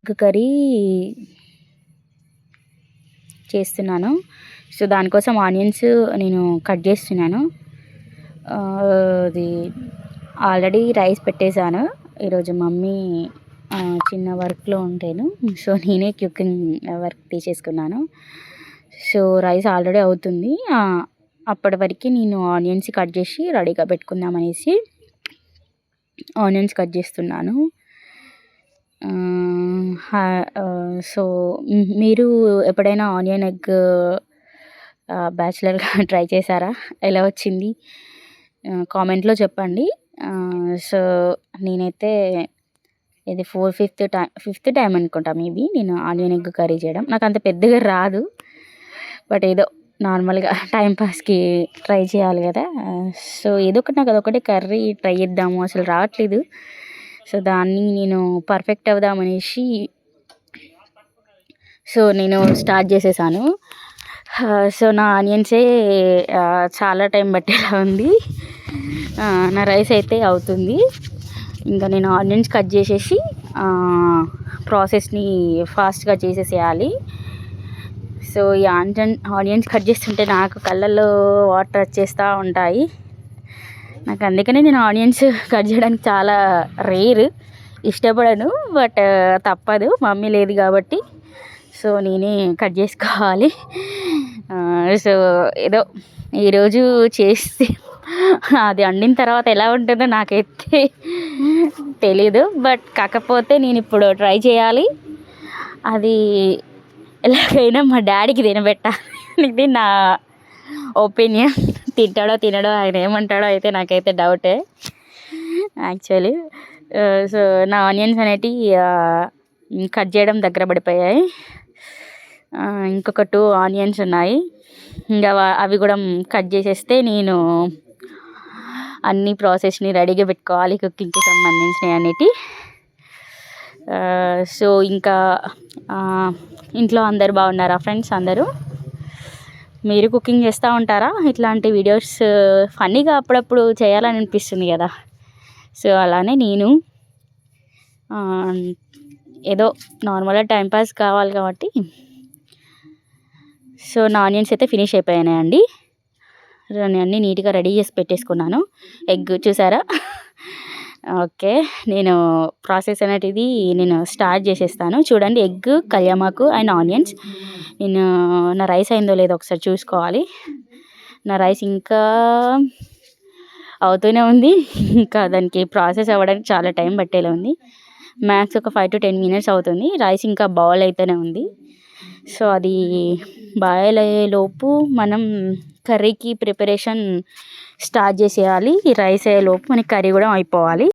Egg curry చేస్తున్నాను. So దానికోసం onions నేను కట్ చేస్తున్నాను. అది ఆల్రెడీ రైస్ పెట్టేశాను. ఈరోజు మమ్మీ చిన్న వర్క్లో ఉంటేను, సో నేనే కుకింగ్ వర్క్ తీసేసుకున్నాను. సో రైస్ ఆల్రెడీ అవుతుంది. అప్పటి వరకు నేను ఆనియన్స్ కట్ చేసి రెడీగా పెట్టుకుందాం అనేసి ఆనియన్స్ కట్ చేస్తున్నాను. సో మీరు ఎప్పుడైనా ఆనియన్ ఎగ్ బ్యాచిలర్గా ట్రై చేశారా? ఎలా వచ్చింది కామెంట్లో చెప్పండి. సో నేనైతే ఇది ఫిఫ్త్ టైం అనుకుంటా మేబీ నేను ఆనియన్ ఎగ్ కర్రీ చేయడం. నాకు అంత పెద్దగా రాదు, బట్ ఏదో నార్మల్గా టైంపాస్కి ట్రై చేయాలి కదా. సో ఏదో ఒకటి నాకు అదొకటి కర్రీ ట్రై చేద్దాము, అసలు రావట్లేదు. సో దాన్ని నేను పర్ఫెక్ట్ అవుదామనేసి సో నేను స్టార్ట్ చేసేసాను. సో నా ఆనియన్సే చాలా టైం పట్టేలా ఉంది. నా రైస్ అయితే అవుతుంది. ఇంకా నేను ఆనియన్స్ కట్ చేసేసి ప్రాసెస్ని ఫాస్ట్గా చేసేసేయాలి. సో ఈ ఆనియన్స్ కట్ చేస్తుంటే నాకు కళ్ళల్లో వాటర్ వచ్చేస్తూ ఉంటాయి. నాకు అందుకనే నేను ఆనియన్స్ కట్ చేయడానికి చాలా రేర్, ఇష్టపడను. బట్ తప్పదు, మమ్మీ లేదు కాబట్టి సో నేనే కట్ చేసుకోవాలి. సో ఏదో ఈరోజు చేసి అది వండిన తర్వాత ఎలా ఉంటుందో నాకైతే తెలీదు. బట్ కాకపోతే నేను ఇప్పుడు ట్రై చేయాలి. అది ఎలాగైనా మా డాడీకి తినబెట్టాలి. ఇది నా ఒపీనియన్. తింటాడో తినడో, ఆయన ఏమంటాడో అయితే నాకైతే డౌటే యాక్చువల్లీ. సో నా ఆనియన్స్ అనేటివి కట్ చేయడం దగ్గర పడిపోయాయి. ఇంకొక 2 ఆనియన్స్ ఉన్నాయి. ఇంకా అవి కూడా కట్ చేసేస్తే నేను అన్ని ప్రాసెస్ని రెడీగా పెట్టుకోవాలి కుకింగ్కి సంబంధించినవి అనేటివి. సో ఇంకా ఇంట్లో అందరు బాగున్నారా ఫ్రెండ్స్? అందరూ మీరు కుకింగ్ చేస్తూ ఉంటారా? ఇట్లాంటి వీడియోస్ ఫన్నీగా అప్పుడప్పుడు చేయాలని అనిపిస్తుంది కదా. సో అలానే నేను ఏదో నార్మల్గా టైంపాస్ కావాలి కాబట్టి సో నా ఆనియన్స్ అయితే ఫినిష్ అయిపోయాయండి. నేను అన్నీ నీట్గా రెడీ చేసి పెట్టేసుకున్నాను. ఎగ్ చూసారా? ఓకే, నేను ప్రాసెస్ అనేటిది నేను స్టార్ట్ చేసేస్తాను. చూడండి, ఎగ్, కళ్యామాకు అండ్ ఆనియన్స్. నేను నా రైస్ అయిందో లేదో ఒకసారి చూసుకోవాలి. నా రైస్ ఇంకా అవుతూనే ఉంది. ఇంకా దానికి ప్రాసెస్ అవ్వడానికి చాలా టైం పట్టేలా ఉంది. మ్యాక్స్ ఒక 5 to 10 minutes అవుతుంది. రైస్ ఇంకా బాయిల్ అయితేనే ఉంది. సో అది బాయిల్ అయ్యేలోపు మనం కర్రీకి ప్రిపరేషన్ స్టార్ట్ చేసేయాలి. ఈ రైస్ అయ్యేలోపు మనకి కర్రీ కూడా అయిపోవాలి.